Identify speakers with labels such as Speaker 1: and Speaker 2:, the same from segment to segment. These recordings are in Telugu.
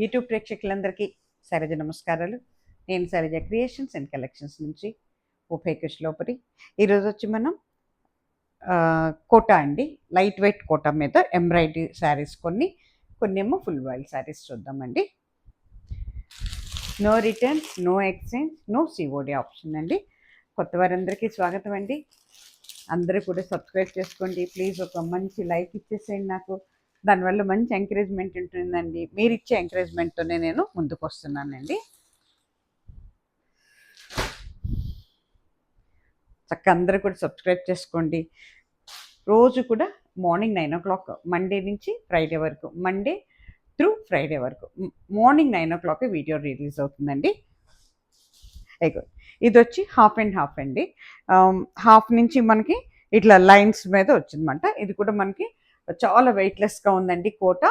Speaker 1: యూట్యూబ్ ప్రేక్షకులందరికీ శైలజ నమస్కారాలు. నేను శైలజ క్రియేషన్స్ అండ్ కలెక్షన్స్ నుంచి ఉభయకుష్ లోపరి. ఈరోజు వచ్చి మనం కోటా అండి, లైట్ వెయిట్ కోటా మీద ఎంబ్రాయిడరీ శారీస్ కొన్నేమో ఫుల్ వాయిల్ శారీస్ చూద్దామండి. No return, no exchange, no COD option అండి. కొత్త వారందరికీ స్వాగతం అండి. అందరూ కూడా సబ్స్క్రైబ్ చేసుకోండి ప్లీజ్. ఒక మంచి లైక్ ఇచ్చేసేయండి, నాకు దానివల్ల మంచి ఎంకరేజ్మెంట్ ఉంటుందండి. మీరు ఇచ్చే ఎంకరేజ్మెంట్తోనే నేను ముందుకు వస్తున్నానండి. చక్కగా అందరూ కూడా సబ్స్క్రైబ్ చేసుకోండి. రోజు కూడా మార్నింగ్ 9 o'clock మండే నుంచి ఫ్రైడే వరకు, మండే త్రూ ఫ్రైడే వరకు మార్నింగ్ 9 o'clock వీడియో రిలీజ్ అవుతుందండి. ఇది వచ్చి హాఫ్ అండ్ హాఫ్ అండి. హాఫ్ నుంచి మనకి ఇట్లా లైన్స్ మీద వచ్చిందన్నమాట. ఇది కూడా మనకి చాలా వెయిట్లెస్గా ఉందండి కోట.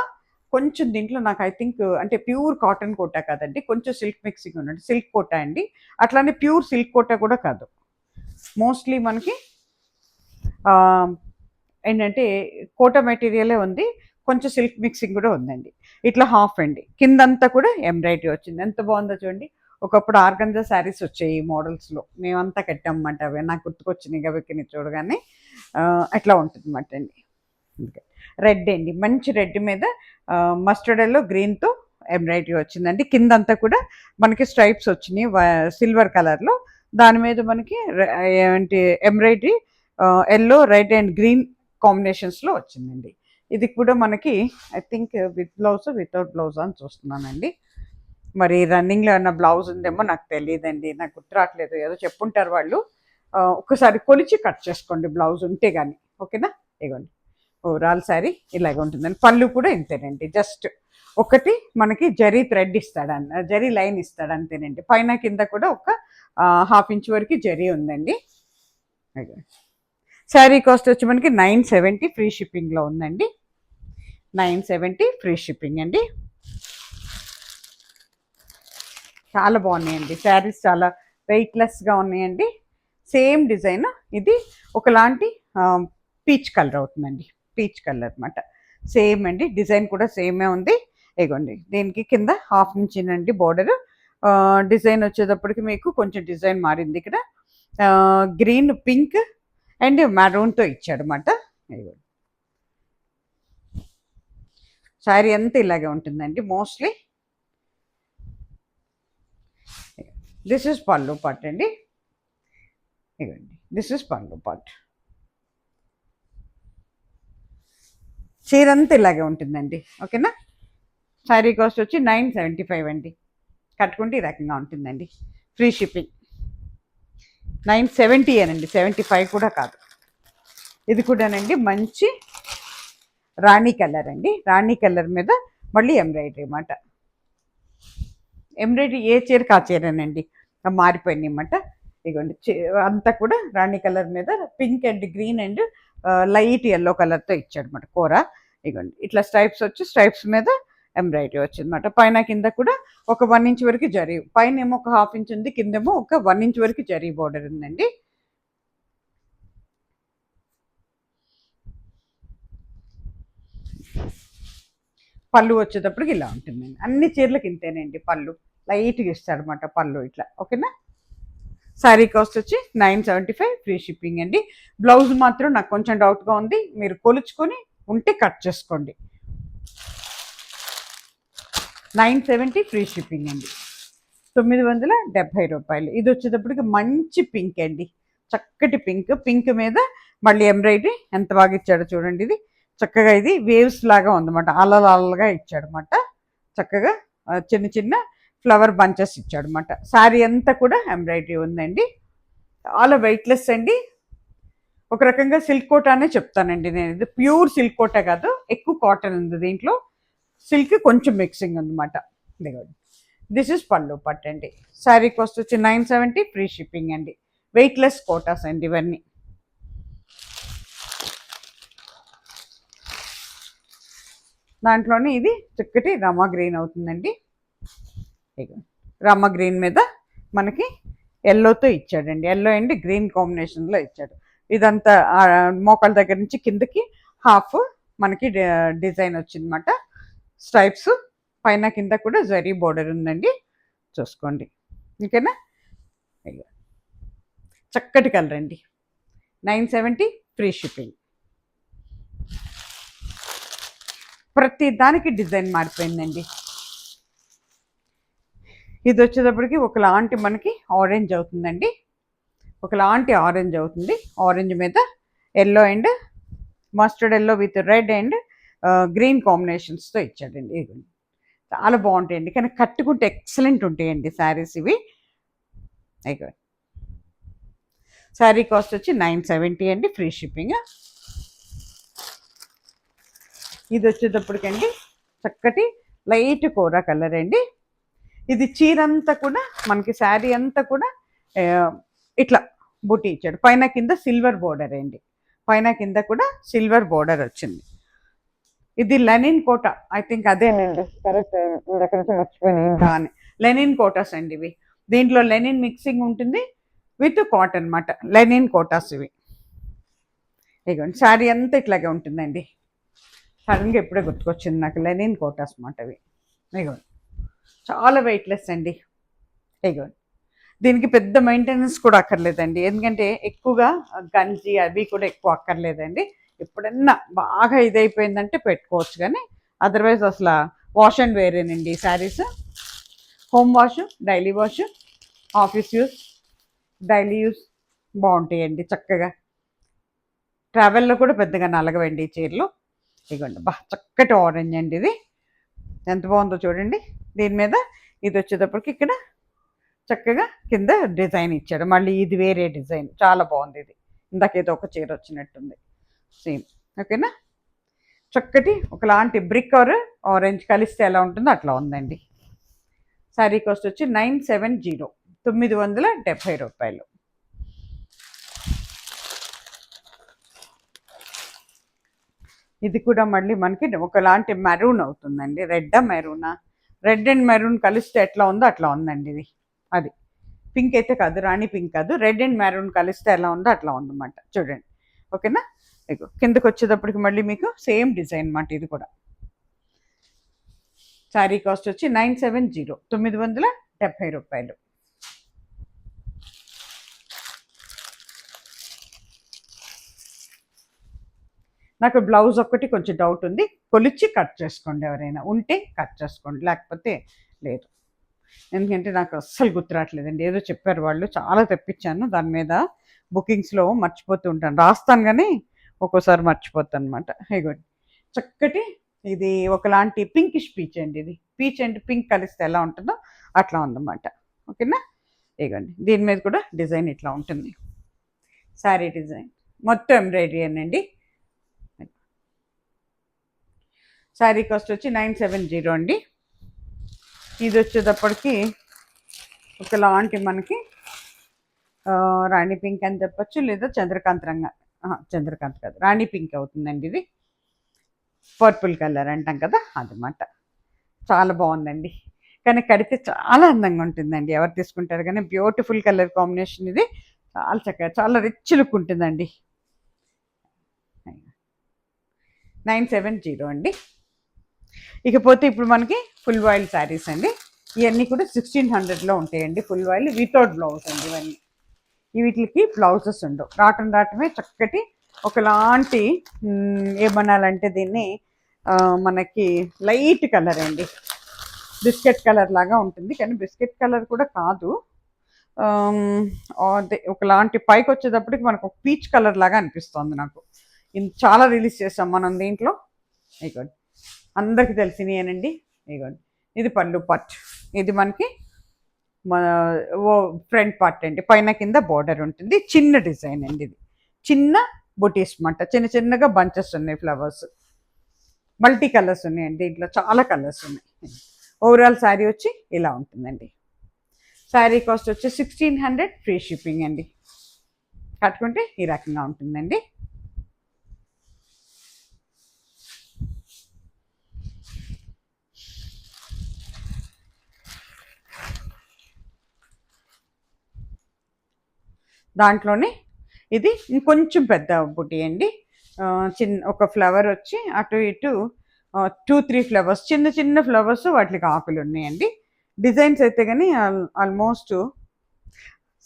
Speaker 1: కొంచెం దీంట్లో నాకు ఐ థింక్ అంటే ప్యూర్ కాటన్ కోట కాదండి, కొంచెం సిల్క్ మిక్సింగ్ ఉందండి. సిల్క్ కోట అండి, అట్లానే ప్యూర్ సిల్క్ కోట కూడా కాదు. మోస్ట్లీ మనకి ఏంటంటే కోట మెటీరియలే ఉంది, కొంచెం సిల్క్ మిక్సింగ్ కూడా ఉందండి. ఇట్లా హాఫ్ అండి, కిందంతా కూడా ఎంబ్రాయిడరీ వచ్చింది. ఎంత బాగుందో చూడండి. ఒకప్పుడు ఆర్గంజా శారీస్ వచ్చాయి ఈ మోడల్స్లో, మేమంతా కట్టామన్నమాట. అవి నాకు గుర్తుకొచ్చినాయి గబెక్కిని చూడగానే. అట్లా ఉంటుంది అన్నమాట అండి. రెడ్ అండి, మంచి రెడ్ మీద మస్టర్డ్ ఎల్లో గ్రీన్తో ఎంబ్రాయిడరీ వచ్చిందండి. కిందంతా కూడా మనకి స్ట్రైప్స్ వచ్చినాయి సిల్వర్ కలర్లో. దాని మీద మనకి ఏంటి embroidery yellow, red and green కాంబినేషన్స్లో వచ్చిందండి. ఇది కూడా మనకి I think with blouse without blouse అని చూస్తున్నానండి. మరి రన్నింగ్లో ఏమన్నా బ్లౌజ్ ఉందేమో నాకు తెలియదండి, నాకు గుర్తు రావట్లేదు. ఏదో చెప్పుంటారు వాళ్ళు. ఒక్కసారి కొలిచి కట్ చేసుకోండి బ్లౌజ్ ఉంటే కానీ, ఓకేనా? ఇవ్వండి, ఓవరాల్ శారీ ఇలాగ ఉంటుందండి. పళ్ళు కూడా ఇంతేనండి, జస్ట్ ఒకటి మనకి జరీ థ్రెడ్ ఇస్తాడని, జరీ లైన్ ఇస్తాడు అంతేనండి. పైన కింద కూడా ఒక ½ ఇంచ్ వరకు జరీ ఉందండి. శారీ కాస్ట్ వచ్చి మనకి 970 ఫ్రీ షిప్పింగ్లో ఉందండి. 970 ఫ్రీ షిప్పింగ్ అండి. చాలా బాగున్నాయండి శారీస్, చాలా వెయిట్లెస్గా ఉన్నాయండి. సేమ్ డిజైన్ ఇది ఒకలాంటి పీచ్ కలర్ అవుతుందండి, పీచ్ కలర్ అనమాట. సేమ్ అండి, డిజైన్ కూడా సేమే ఉంది. ఇగోండి, దీనికి కింద ½ ఇంచ్ అండి బోర్డర్. డిజైన్ వచ్చేటప్పటికి మీకు కొంచెం డిజైన్ మారింది. ఇక్కడ గ్రీన్, పింక్ అండ్ మెరూన్తో ఇచ్చాడు అనమాట. ఇగోండి, శారీ అంతా ఇలాగే ఉంటుందండి మోస్ట్లీ. దిస్ ఇస్ పళ్ళు పార్ట్ అండి. ఇవ్వండి, దిస్ ఇస్ పళ్ళు పార్ట్. చీర అంతా ఇలాగే ఉంటుందండి, ఓకేనా? శారీ కాస్ట్ వచ్చి 975 అండి. కట్టుకుంటే ఈ రకంగా ఉంటుందండి. ఫ్రీ షిప్పింగ్ 970 అనండి, 75 కూడా కాదు. ఇది కూడానండి మంచి రాణి కలర్ అండి. రాణి కలర్ మీద మళ్ళీ ఎంబ్రాయిడరీ అన్నమాట. ఎంబ్రాయిడరీ ఏ చీరకు ఆ చీరనండి, మారిపోయింది అన్నమాట. ఇదిగోండి, అంతా కూడా రాణి కలర్ మీద pink and green and light yellow కలర్తో ఇచ్చాడు అనమాట కూర. ఇదిగోండి, ఇట్లా స్ట్రైప్స్ వచ్చి స్ట్రైప్స్ మీద ఎంబ్రాయిడరీ వచ్చిందన్నమాట. పైన కింద కూడా ఒక 1 ఇంచ్ వరకు జరీ, పైన ఏమో ఒక ½ ఇంచ్ ఉంది, కిందేమో ఒక 1 ఇంచ్ వరకు జరీ బోర్డర్ ఉందండి. పళ్ళు వచ్చేటప్పటికి ఇలా ఉంటుందండి. అన్ని చీరలకు ఇంతేనండి పళ్ళు, లైట్గా ఇస్తాడనమాట పళ్ళు ఇట్లా, ఓకేనా? శారీ కాస్ట్ వచ్చి 975 ఫ్రీ షిప్పింగ్ అండి. బ్లౌజ్ మాత్రం నాకు కొంచెం డౌట్గా ఉంది, మీరు కొలుచుకొని ఉంటే కట్ చేసుకోండి. 970 ఫ్రీ షిప్పింగ్ అండి, 970 రూపాయలు. ఇది వచ్చేటప్పటికి మంచి పింక్ అండి, చక్కటి పింక్. పింక్ మీద మళ్ళీ ఎంబ్రాయిడరీ ఎంత బాగా ఇచ్చాడో చూడండి. ఇది చక్కగా ఇది వేవ్స్ లాగా ఉందన్నమాట, అలలుగా ఇచ్చాడు అనమాట. చక్కగా చిన్న చిన్న ఫ్లవర్ బంచెస్ ఇచ్చాడు అనమాట. శారీ అంతా కూడా ఎంబ్రాయిడరీ ఉందండి. చాలా వెయిట్లెస్ అండి, ఒక రకంగా సిల్క్ కోట అనే చెప్తానండి నేను. ఇది ప్యూర్ సిల్క్ కోట కాదు, ఎక్కువ కాటన్ ఉంది దీంట్లో, సిల్క్ కొంచెం మిక్సింగ్ ఉందన్నమాట. దిస్ ఇస్ పళ్ళు పట్టు అండి. శారీ కాస్ట్ వచ్చి 970 ఫ్రీ షిప్పింగ్ అండి. వెయిట్లెస్ కోటాస్ అండి ఇవన్నీ. దాంట్లోనే ఇది చక్కటి రమా గ్రీన్ అవుతుందండి. రమా గ్రీన్ మీద మనకి ఎల్లోతో ఇచ్చాడండి, ఎల్లో అండ్ గ్రీన్ కాంబినేషన్లో ఇచ్చాడు. ఇదంతా మోకాళ్ళ దగ్గర నుంచి కిందకి హాఫ్ మనకి డిజైన్ వచ్చిందన్నమాట, స్ట్రైప్స్. పైన కింద కూడా జరీ బోర్డర్ ఉందండి, చూసుకోండి. ఓకేనా? చక్కటి కలర్ అండి. 970 ఫ్రీ షిప్పింగ్. ప్రతి దానికి డిజైన్ మారిపోయిందండి. ఇది వచ్చేటప్పటికి ఒకలాంటి మనకి ఆరెంజ్ అవుతుందండి, ఒకలాంటి ఆరెంజ్ అవుతుంది. ఆరెంజ్ మీద yellow and mustard yellow with red and green కాంబినేషన్స్తో ఇచ్చాడండి. ఇది చాలా బాగుంటాయండి, కానీ కట్టుకుంటే ఎక్సలెంట్ ఉంటాయండి శారీస్ ఇవి. ఇక శారీ కాస్ట్ వచ్చి 970 అండి, ఫ్రీ షిప్పింగ్. ఇది వచ్చేటప్పటికండి చక్కటి లైట్ కోరా కలర్ అండి. ఇది చీర అంతా కూడా మనకి శారీ అంతా కూడా ఇట్లా బుట్టి ఇచ్చాడు. పైన కింద సిల్వర్ బోర్డర్ అండి, పైన కింద కూడా సిల్వర్ బోర్డర్ వచ్చింది. ఇది లెనిన్ కోట, ఐ థింక్ అదేనండి, కరెక్ట్. ఎక్కడి నుంచి మర్చిపోయినాయి. లెనిన్ కోటాస్ అండి ఇవి. దీంట్లో లెనిన్ మిక్సింగ్ ఉంటుంది విత్ కాటన్ అన్నమాట. లెనిన్ కోటాస్ ఇవి. ఇదిగోండి, శారీ అంతా ఇట్లాగే ఉంటుందండి. సడన్గా ఎప్పుడే గుర్తుకొచ్చింది నాకు, లెనిన్ కోటాస్ అన్నమాట ఇవి. ఇదిగోండి, చాలా వెయిట్లెస్ అండి. ఇదిగోండి, దీనికి పెద్ద మెయింటెనెన్స్ కూడా అక్కర్లేదండి, ఎందుకంటే ఎక్కువగా గంజి అవి కూడా ఎక్కువ అక్కర్లేదండి. ఎప్పుడన్నా బాగా ఇదైపోయిందంటే పెట్టుకోవచ్చు, కానీ అదర్వైజ్ అసలు వాష్ అండ్ వేరేనండి saris. Home wash, daily wash, office use, daily use బాగుంటాయండి చక్కగా. ట్రావెల్లో కూడా పెద్దగా నలగవండి ఈ చీరలు. ఇదిగోండి, చక్కటి ఆరెంజ్ అండి, ఇది ఎంత బాగుందో చూడండి. దీని మీద ఇది వచ్చేటప్పటికి ఇక్కడ చక్కగా కింద డిజైన్ ఇచ్చాడు, మళ్ళీ ఇది వేరే డిజైన్, చాలా బాగుంది. ఇది ఇందాకేదో ఒక చీర వచ్చినట్టుంది, సేమ్. ఓకేనా? చక్కటి ఒకలాంటి బ్రిక్ ఆర్ ఆరెంజ్ కలిస్తే ఎలా ఉంటుందో అట్లా ఉందండి. శారీ కాస్ట్ వచ్చి 970, 970 రూపాయలు. ఇది కూడా మళ్ళీ మనకి ఒకలాంటి మెరూన్ అవుతుందండి, రెడ్ మెరూనా, రెడ్ అండ్ మెరూన్ కలిస్తే ఎట్లా ఉందో అట్లా ఉందండి ఇది. అది పింక్ అయితే కాదు, రాణి పింక్ కాదు, రెడ్ అండ్ మెరూన్ కలిస్తే ఎలా ఉందో అట్లా ఉందన్నమాట, చూడండి. ఓకేనా? ఇక కిందకి వచ్చేటప్పటికి మళ్ళీ మీకు సేమ్ డిజైన్ అన్నమాట ఇది కూడా. శారీ కాస్ట్ వచ్చి 970, 970 రూపాయలు. నాకు బ్లౌజ్ ఒక్కటి కొంచెం డౌట్ ఉంది, కొలిచి కట్ చేసుకోండి, ఎవరైనా ఉంటే కట్ చేసుకోండి, లేకపోతే లేదు. ఎందుకంటే నాకు అస్సలు గుర్తురావట్లేదండి, ఏదో చెప్పారు వాళ్ళు, చాలా తెప్పించాను, దాని మీద బుకింగ్స్లో మర్చిపోతూ ఉంటాను, రాస్తాను కానీ ఒక్కోసారి మర్చిపోతాను అనమాట. ఇగోండి, చక్కటి ఇది ఒకలాంటి పింకిష్ పీచ్ అండి, ఇది పీచ్ అండ్ పింక్ కలిస్తే ఎలా ఉంటుందో అట్లా ఉందన్నమాట. ఓకేనా? ఇగోండి, దీని మీద కూడా డిజైన్ ఇట్లా ఉంటుంది, శారీ డిజైన్ మొత్తం ఎంబ్రాయిడరీ అండి. శారీ కాస్ట్ వచ్చి 970 అండి. ఇది వచ్చేటప్పటికి ఒకలాంటి మనకి రాణి పింక్ అని చెప్పచ్చు, లేదా చంద్రకాంత్ రంగ, చంద్రకాంత్ కాదు, రాణి పింక్ అవుతుందండి. ఇది పర్పుల్ కలర్ అంటాం కదా, అదన్నమాట. చాలా బాగుందండి, కానీ కడితే చాలా అందంగా ఉంటుందండి, ఎవరు తీసుకుంటారు కానీ. బ్యూటిఫుల్ కలర్ కాంబినేషన్ ఇది, చాలా చక్కగా, చాలా రిచ్ లుక్ ఉంటుందండి. 970 అండి. ఇకపోతే ఇప్పుడు మనకి ఫుల్ వాయిల్ శారీస్ అండి. ఇవన్నీ కూడా 1600లో ఉంటాయండి, ఫుల్ వాయిల్ వితౌట్ బ్లౌజ్ అండి. ఇవన్నీ వీటికి బ్లౌజెస్ ఉండవు, రావటమే చక్కటి ఒకలాంటి ఏమనాలంటే దీన్ని మనకి లైట్ కలర్ అండి, బిస్కెట్ కలర్ లాగా ఉంటుంది, కానీ బిస్కెట్ కలర్ కూడా కాదు, ఒకలాంటి పైకి వచ్చేటప్పటికి మనకు ఒక పీచ్ కలర్ లాగా అనిపిస్తుంది నాకు. చాలా రిలీజ్ చేస్తాం మనం దీంట్లో. ఇగోండి, అందరికీ తెలిసినయేనండి. ఇగోండి, ఇది పళ్ళు పార్ట్, ఇది మనకి మన ఫ్రంట్ పార్ట్ అండి, పైన కింద బోర్డర్ ఉంటుంది, చిన్న డిజైన్ అండి, ఇది చిన్న బుటీస్ అన్నమాట, చిన్న చిన్నగా బంచెస్ ఉన్నాయి, ఫ్లవర్స్, మల్టీ కలర్స్ ఉన్నాయండి, దీంట్లో చాలా కలర్స్ ఉన్నాయి. ఓవరాల్ శారీ వచ్చి ఇలా ఉంటుందండి. శారీ కాస్ట్ వచ్చి 1600, ఫ్రీ షిప్పింగ్ అండి. కట్టుకుంటే ఈ రకంగా ఉంటుందండి. దాంట్లోనే ఇది ఇంకొంచెం పెద్ద బుటీ అండి, చిన్న ఒక ఫ్లవర్ వచ్చి అటు ఇటు 2-3 ఫ్లవర్స్, చిన్న చిన్న ఫ్లవర్స్, వాటికి ఆకులు ఉన్నాయండి. డిజైన్స్ అయితే కానీ ఆల్మోస్ట్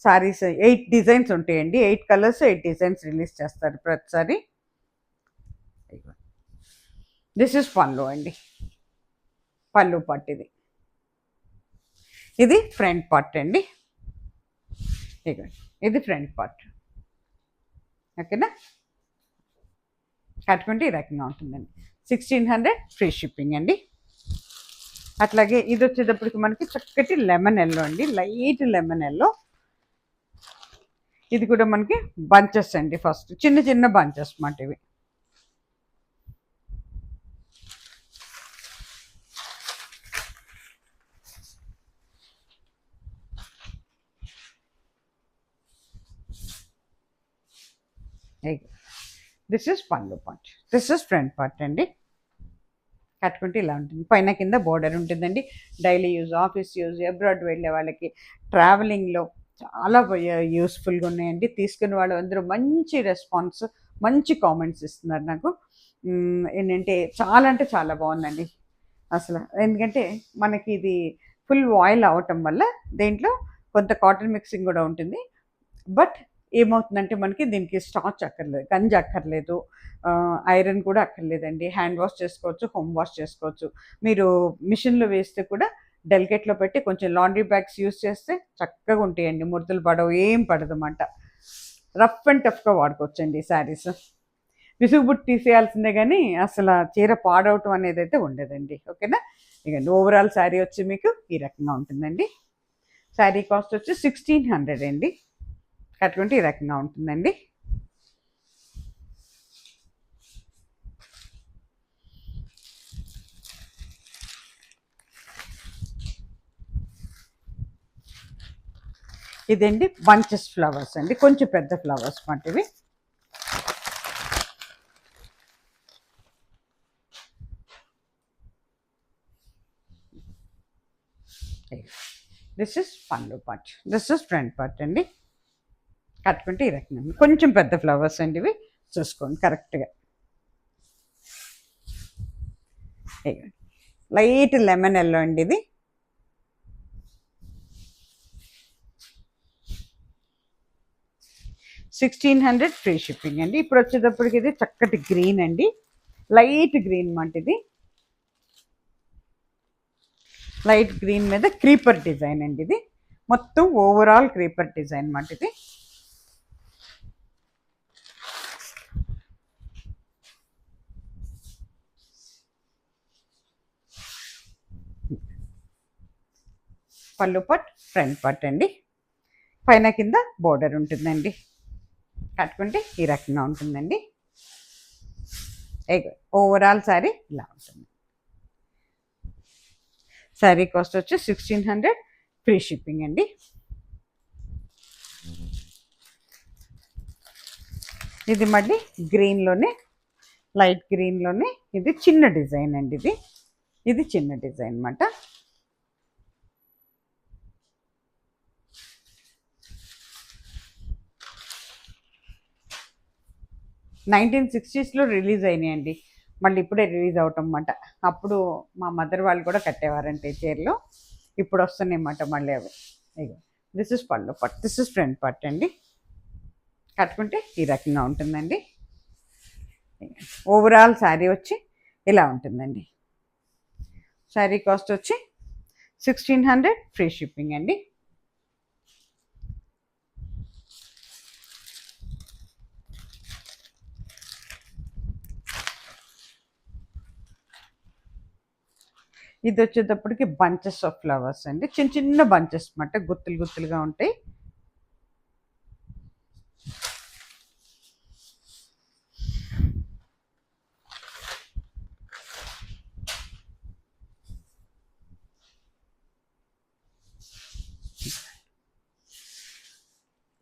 Speaker 1: సారీస్ 8 డిజైన్స్ ఉంటాయండి. 8 కలర్స్, 8 డిజైన్స్ రిలీజ్ చేస్తారు ప్రతిసారి. దిస్ ఇస్ పళ్ళు అండి, పళ్ళు పార్ట్ ఇది. ఇది ఫ్రంట్ పార్ట్ అండి. ఇది ఫ్రంట్ పార్ట్. ఓకేనా, కట్టుకుంటే ఈ రకంగా ఉంటుందండి. 1600 ఫ్రీ షిప్పింగ్ అండి. అట్లాగే ఇది వచ్చేటప్పటికి మనకి చక్కటి లెమన్ ఎల్లో అండి, లైట్ లెమన్ ఎల్లో. ఇది కూడా మనకి బంచెస్ అండి, ఫస్ట్ చిన్న చిన్న బంచెస్ మాట ఇవి. దిస్ ఇస్ పళ్ళు part, this is front part అండి. కట్టుకుంటే ఇలా ఉంటుంది. పైన కింద బోర్డర్ ఉంటుందండి. Daily use, office use, abroad వెళ్ళే వాళ్ళకి, ట్రావెలింగ్లో చాలా యూస్ఫుల్గా ఉన్నాయండి. తీసుకునే వాళ్ళు అందరూ మంచి రెస్పాన్స్, మంచి కామెంట్స్ ఇస్తున్నారు నాకు. ఏంటంటే చాలా అంటే చాలా బాగుందండి అసలు. ఎందుకంటే మనకి ఇది ఫుల్ వాయిల్ అవటం వల్ల దీంట్లో కొంత కాటన్ మిక్సింగ్ కూడా ఉంటుంది. బట్ ఏమవుతుందంటే మనకి దీనికి స్టార్చ్ అక్కర్లేదు, గంజి అక్కర్లేదు, ఐరన్ కూడా అక్కర్లేదండి. హ్యాండ్ వాష్ చేసుకోవచ్చు, హోమ్ వాష్ చేసుకోవచ్చు. మీరు మిషన్లో వేస్తే కూడా డెలికేట్లో పెట్టి కొంచెం లాండ్రీ బ్యాగ్స్ యూస్ చేస్తే చక్కగా ఉంటాయండి, ముడతలు పడవు, ఏం పడదు అన్నమాట. రఫ్ అండ్ టఫ్గా వాడుకోవచ్చండి ఈ శారీస్. విసుగుబుట్టి తీసేయాల్సిందే కానీ అసలు చీర పాడవటం అనేది అయితే ఉండదండి. ఓకేనా, ఇక ఓవరాల్ శారీ వచ్చి మీకు ఈ రకంగా ఉంటుందండి. శారీ కాస్ట్ వచ్చి 1600 అండి. కట్టుకుంటే ఈ రకంగా ఉంటుందండి. ఇదండి బంచెస్ ఫ్లవర్స్ అండి, కొంచెం పెద్ద ఫ్లవర్స్ వంటివి. దిస్ ఇస్ పళ్ళు part, this is front part అండి. కట్టుకుంటే ఈ రకంగా కొంచెం పెద్ద ఫ్లవర్స్ అండి ఇవి, చూసుకోండి కరెక్ట్గా. లైట్ లెమన్ ఎల్లో అండి ఇది. $1600 ఫ్రీ షిప్పింగ్ అండి. ఇప్పుడు వచ్చేటప్పటికి ఇది చక్కటి గ్రీన్ అండి, లైట్ గ్రీన్ మాట ఇది. లైట్ గ్రీన్ మీద క్రీపర్ డిజైన్ అండి ఇది, మొత్తం ఓవరాల్ క్రీపర్ డిజైన్ మాట ఇది. పళ్ళు పార్ట్, ఫ్రంట్ పార్ట్ అండి. పైన కింద బోర్డర్ ఉంటుందండి. కట్టుకుంటే ఈ రకంగా ఉంటుందండి. ఓవరాల్ శారీ ఇలా ఉంటుంది. శారీ కాస్ట్ వచ్చి 1600 ఫ్రీ షిప్పింగ్ అండి. ఇది మళ్ళీ గ్రీన్లోనే, లైట్ గ్రీన్లోనే, ఇది చిన్న డిజైన్ అండి ఇది. ఇది చిన్న డిజైన్ అన్నమాట. నైన్టీన్ 60స్లో రిలీజ్ అయినాయండి, మళ్ళీ ఇప్పుడే రిలీజ్ అవటం అన్నమాట. అప్పుడు మా మదర్ వాళ్ళు కూడా కట్టేవారంటే చీరలు, ఇప్పుడు వస్తున్నాయి అన్నమాట మళ్ళీ అవి. ఇగో దిస్ ఇస్ పళ్ళు part, this is front part అండి. కట్టుకుంటే ఈ రకంగా ఉంటుందండి. ఓవరాల్ శారీ వచ్చి ఇలా ఉంటుందండి. శారీ కాస్ట్ వచ్చి 1600 ఫ్రీ షిప్పింగ్ అండి. ఇది వచ్చేటప్పటికి బంచెస్ ఆఫ్ ఫ్లవర్స్ అండి, చిన్న చిన్న బంచెస్ అన్నమాట, గుత్తులు గుత్తులుగా ఉంటాయి.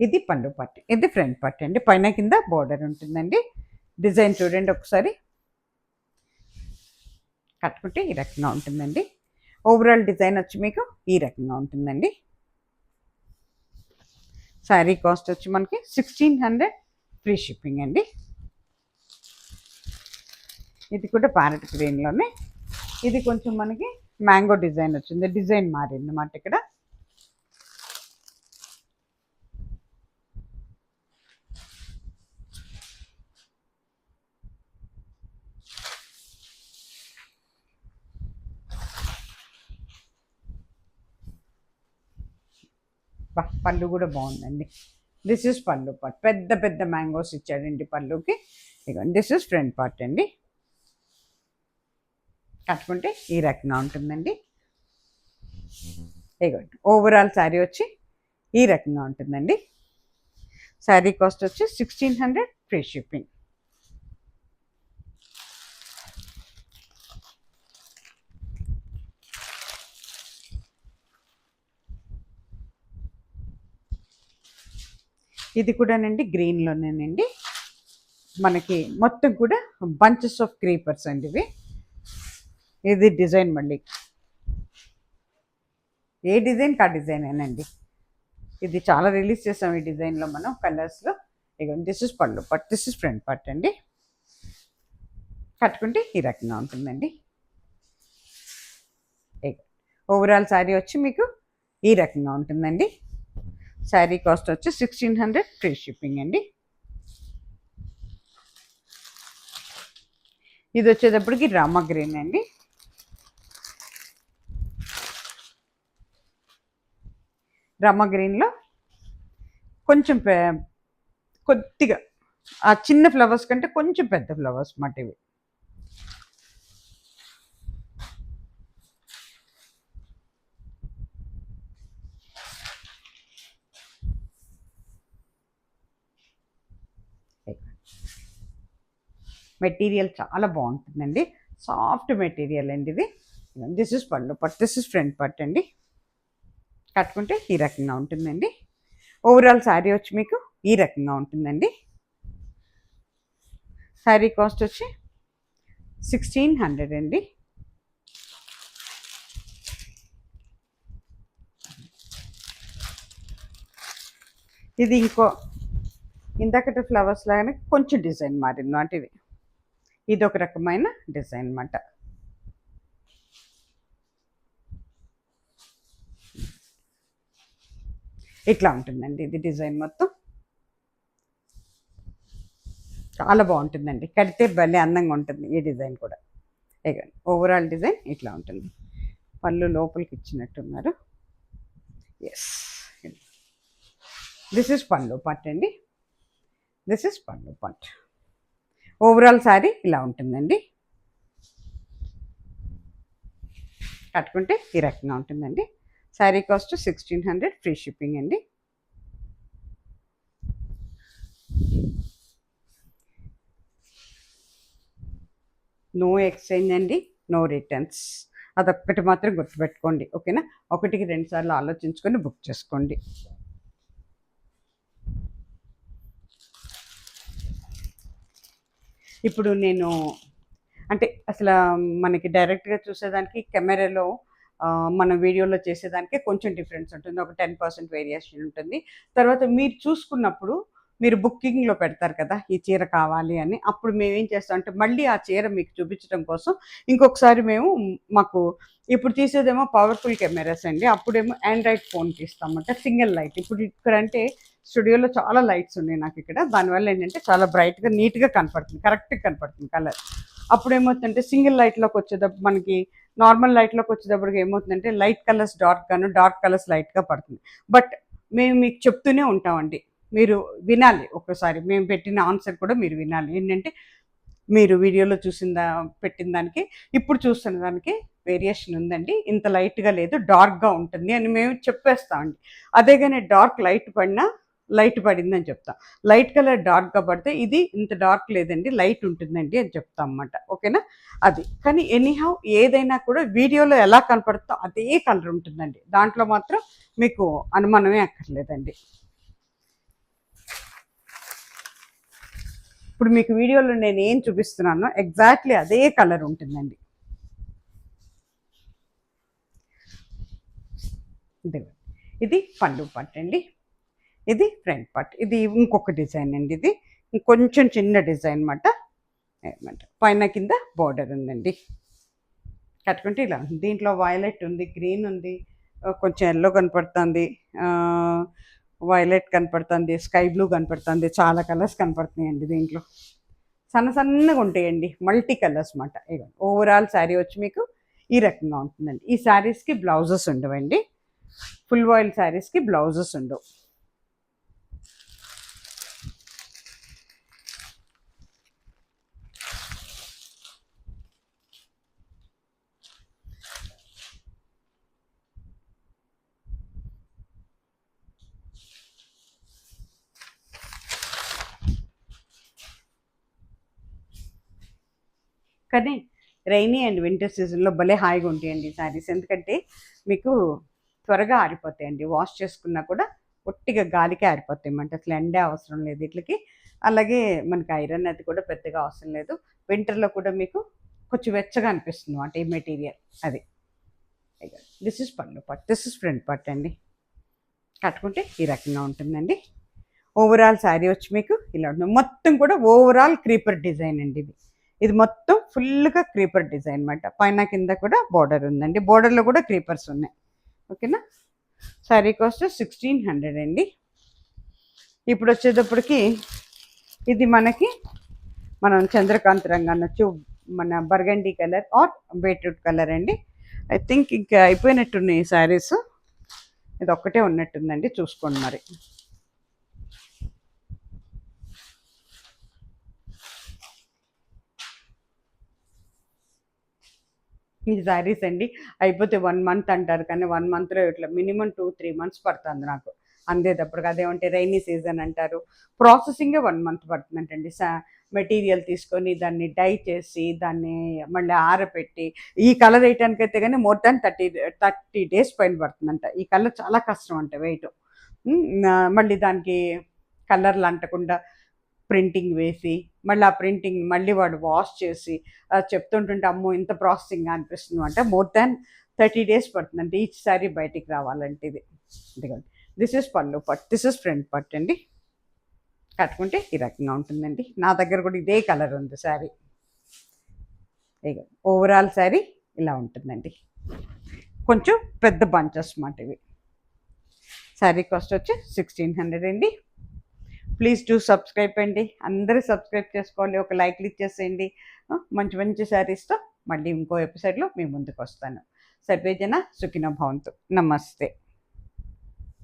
Speaker 1: ఇది పళ్ళు పార్ట్, ఇది ఫ్రంట్ పార్ట్ అండి. పైన కింద బోర్డర్ ఉంటుందండి. డిజైన్ చూడండి ఒకసారి. కట్టుకుంటే ఈ రకంగా ఉంటుందండి. ఓవరాల్ డిజైన్ వచ్చి మీకు ఈ రకంగా ఉంటుందండి. శారీ కాస్ట్ వచ్చి మనకి 1600 ఫ్రీ షిప్పింగ్ అండి. ఇది కూడా ప్యారెట్ గ్రీన్లోనే. ఇది కొంచెం మనకి మ్యాంగో డిజైన్ వచ్చింది, డిజైన్ మారింది అన్నమాట ఇక్కడ. పళ్ళు కూడా బాగుందండి. దిస్ ఇస్ పళ్ళు పార్ట్, పెద్ద పెద్ద మ్యాంగోస్ ఇచ్చాడండి పళ్ళుకి. ఇదిగోండి దిస్ ఇస్ ఫ్రంట్ పార్ట్ అండి. కట్టుకుంటే ఈ రకంగా ఉంటుందండి. ఇదిగోండి ఓవరాల్ శారీ వచ్చి ఈ రకంగా ఉంటుందండి. శారీ కాస్ట్ వచ్చి 1600 ఫ్రీ షిప్పింగ్. ఇది కూడానండి గ్రీన్లోనేనండి. మనకి మొత్తం కూడా బంచెస్ ఆఫ్ క్రీపర్స్ అండి ఇవి. ఇది డిజైన్ మళ్ళీ ఏ డిజైన్ కా డిజైన్ ఏనండి. ఇది చాలా రిలీజ్ చేసాం ఈ డిజైన్లో మనం కలర్స్లో. ఇక దిస్ ఇస్ పళ్ళు part, this is front part అండి. కట్టుకుంటే ఈ రకంగా ఉంటుందండి. ఓవరాల్ శారీ వచ్చి మీకు ఈ రకంగా ఉంటుందండి. శారీ కాస్ట్ వచ్చి 1600 ఫ్రీ షిప్పింగ్ అండి. ఇది వచ్చేటప్పటికి రామా గ్రీన్ అండి. రామా గ్రీన్లో కొంచెం కొద్దిగా ఆ చిన్న ఫ్లవర్స్ కంటే కొంచెం పెద్ద ఫ్లవర్స్ మాట ఇవి. మెటీరియల్ చాలా బాగుంటుందండి, సాఫ్ట్ మెటీరియల్ అండి ఇది. దిస్ ఇస్ పళ్ళు part, this is front part అండి. కట్టుకుంటే ఈ రకంగా ఉంటుందండి. ఓవరాల్ శారీ వచ్చి మీకు ఈ రకంగా ఉంటుందండి. శారీ కాస్ట్ వచ్చి 1600 అండి. ఇది ఇందాకటి ఫ్లవర్స్ లాగానే కొంచెం డిజైన్ మారింది అంటే ఇది ఒక రకమైన డిజైన్ అన్నమాట. ఇట్లా ఉంటుందండి ఇది డిజైన్ మొత్తం. చాలా బాగుంటుందండి, కడితే భలే అందంగా ఉంటుంది ఈ డిజైన్ కూడా. ఓవరాల్ డిజైన్ ఇట్లా ఉంటుంది. పళ్ళు లోపలికి ఇచ్చినట్టున్నారు. ఎస్, దిస్ ఇస్ పళ్ళు పార్ట్ అండి. దిస్ ఇస్ పళ్ళు పార్ట్. ఓవరాల్ శారీ ఇలా ఉంటుందండి. కట్టుకుంటే ఈ రకంగా ఉంటుందండి. శారీ కాస్ట్ 1600 ఫ్రీ షిప్పింగ్ అండి. నో ఎక్స్చేంజ్ అండి, నో రిటర్న్స్. అదొక్కటి మాత్రం గుర్తుపెట్టుకోండి, ఓకేనా? 1కి 2 సార్లు ఆలోచించుకొని బుక్ చేసుకోండి. ఇప్పుడు నేను అంటే అసలు మనకి డైరెక్ట్గా చూసేదానికి కెమెరాలో మన వీడియోలో చేసేదానికి కొంచెం డిఫరెన్స్ ఉంటుంది, ఒక 10% వేరియేషన్ ఉంటుంది. తర్వాత మీరు చూసుకున్నప్పుడు మీరు బుకింగ్లో పెడతారు కదా ఈ చీర కావాలి అని, అప్పుడు మేమేం చేస్తాం అంటే మళ్ళీ ఆ చీర మీకు చూపించడం కోసం ఇంకొకసారి మాకు ఇప్పుడు తీసేదేమో పవర్ఫుల్ కెమెరాస్ అండి, అప్పుడేమో ఆండ్రాయిడ్ ఫోన్ తీస్తామంటే సింగిల్ లైట్. ఇప్పుడు ఇక్కడ అంటే స్టూడియోలో చాలా లైట్స్ ఉన్నాయి నాకు ఇక్కడ, దానివల్ల ఏంటంటే చాలా బ్రైట్గా నీట్గా కనపడుతుంది, కరెక్ట్గా కనపడుతుంది కలర్. అప్పుడు ఏమవుతుందంటే సింగిల్ లైట్లోకి వచ్చేటప్పుడు మనకి నార్మల్ లైట్లోకి వచ్చేటప్పటికి ఏమవుతుందంటే లైట్ కలర్స్ డార్క్గాను, డార్క్ కలర్స్ లైట్గా పడుతుంది. బట్ మేము మీకు చెప్తూనే ఉంటామండి, మీరు వినాలి. ఒక్కసారి మేము పెట్టిన ఆన్సర్ కూడా మీరు వినాలి. ఏంటంటే మీరు వీడియోలో పెట్టిన దానికి ఇప్పుడు చూస్తున్న దానికి వేరియేషన్ ఉందండి, ఇంత లైట్గా లేదు, డార్క్గా ఉంటుంది అని మేము చెప్పేస్తామండి. అదే కానీ డార్క్ లైట్ పడిందని చెప్తాం, లైట్ కలర్ డార్క్గా పడితే ఇది ఇంత డార్క్ లేదండి లైట్ ఉంటుందండి అని చెప్తాం అన్నమాట, ఓకేనా? అది కానీ ఎనీహౌ ఏదైనా కూడా వీడియోలో ఎలా కనపడుతుందో అదే కలర్ ఉంటుందండి, దాంట్లో మాత్రం మీకు అనుమానమే అక్కర్లేదండి. ఇప్పుడు మీకు వీడియోలో నేను ఏం చూపిస్తున్నానో ఎగ్జాక్ట్లీ అదే కలర్ ఉంటుందండి. ఇది పళ్ళు పార్ట్ అండి, ఇది ఫ్రంట్ పార్ట్. ఇది ఇంకొక డిజైన్ అండి, ఇది కొంచెం చిన్న డిజైన్ అన్నమాట. అనమాట. పైన కింద బార్డర్ ఉందండి. కట్టుకుంటే ఇలా ఉంది. దీంట్లో వైలెట్ ఉంది, గ్రీన్ ఉంది, కొంచెం యెల్లో కనపడుతుంది, వైలెట్ కనపడుతుంది, స్కై బ్లూ కనపడుతుంది, చాలా కలర్స్ కనపడుతున్నాయండి దీంట్లో. సన్నగా ఉంటాయండి, మల్టీ కలర్స్ మాట. ఇక ఓవరాల్ శారీ వచ్చి మీకు ఈ రకంగా ఉంటుందండి. ఈ శారీస్కి బ్లౌజెస్ ఉండవండి, ఫుల్ ఆయిల్ శారీస్కి బ్లౌజెస్ ఉండవు. కానీ రైనీ అండ్ వింటర్ సీజన్లో భలే హాయిగా ఉంటాయండి శారీస్. ఎందుకంటే మీకు త్వరగా ఆరిపోతాయండి, వాష్ చేసుకున్నా కూడా ఒట్టిగా గాలికే ఆరిపోతాయి అన్నమాట. అసలు ఎండే అవసరం లేదు వీటికి. అలాగే మనకి ఐరన్ అది కూడా పెద్దగా అవసరం లేదు. వింటర్లో కూడా మీకు కొంచెం వెచ్చగా అనిపిస్తుంది అన్నమాట ఈ మెటీరియల్. అది దిస్ ఇస్ పళ్ళు పట్టు, దిస్ ఇస్ ఫ్రంట్ పట్టు అండి. కట్టుకుంటే ఈ రకంగా ఉంటుందండి. ఓవరాల్ శారీ వచ్చి మీకు ఇలా ఉంటుంది. మొత్తం కూడా ఓవరాల్ క్రీపర్ డిజైన్ అండి ఇది. ఇది మొత్తం ఫుల్గా క్రీపర్ డిజైన్ అనమాట. పైన కింద కూడా బార్డర్ ఉందండి, బార్డర్లో కూడా క్రీపర్స్ ఉన్నాయి. ఓకేనా. శారీ కాస్ట్ 1600 అండి. ఇప్పుడు వచ్చేటప్పటికి ఇది మనకి మనం చంద్రకాంత్ రంగు అనొచ్చు, మన burgundy colour or beetroot colour అండి. ఐ థింక్ ఇంకా అయిపోయినట్టున్నాయి ఈ శారీస్, ఇది ఒక్కటే ఉన్నట్టుందండి, చూసుకోండి మరి. ఈ శారీస్ అండి అయిపోతే 1 మంత్ అంటారు, కానీ 1 మంత్లో ఇట్లా మినిమం 2-3 months పడుతుంది నాకు అందేటప్పటికి. అదేమంటే రైనీ సీజన్ అంటారు, ప్రాసెసింగే 1 month పడుతుందంటండి. మెటీరియల్ తీసుకొని దాన్ని డై చేసి దాన్ని మళ్ళీ ఆరబెట్టి ఈ కలర్ వేయటానికి అయితే కానీ మోర్ దాన్ 30 days పైన పడుతుందంట. ఈ కలర్ చాలా కష్టం అంట వేయటం. మళ్ళీ దానికి కలర్లు అంటకుండా ప్రింటింగ్ వేసి మళ్ళీ ఆ ప్రింటింగ్ మళ్ళీ వాడు వాష్ చేసి చెప్తుంటుంటే అమ్మో ఇంత ప్రాసెసింగ్ అనిపిస్తుంది. అంటే మోర్ దాన్ 30 days పడుతుందంటే ఈచ్ శారీ బయటికి రావాలంటే. ఇది ఇదిగోండి, దిస్ ఇస్ పళ్ళు పట్టు, దిస్ ఇస్ ఫ్రంట్ పట్టు అండి. కట్టుకుంటే ఈ రకంగా ఉంటుందండి. నా దగ్గర కూడా ఇదే కలర్ ఉంది శారీ. ఇక ఓవరాల్ శారీ ఇలా ఉంటుందండి, కొంచెం పెద్ద బంచెస్ మాట ఇవి. శారీ కాస్ట్ వచ్చి 1600 అండి. ప్లీజ్ డూ సబ్స్క్రైబ్ అండి, అందరూ సబ్స్క్రైబ్ చేసుకోవాలి, ఒక లైక్లు ఇచ్చేసేయండి. మంచి మంచి శారీస్తో మళ్ళీ ఇంకో ఎపిసోడ్లో మీ ముందుకు వస్తాను. సర్వేజన సుఖినో భవంతు. నమస్తే.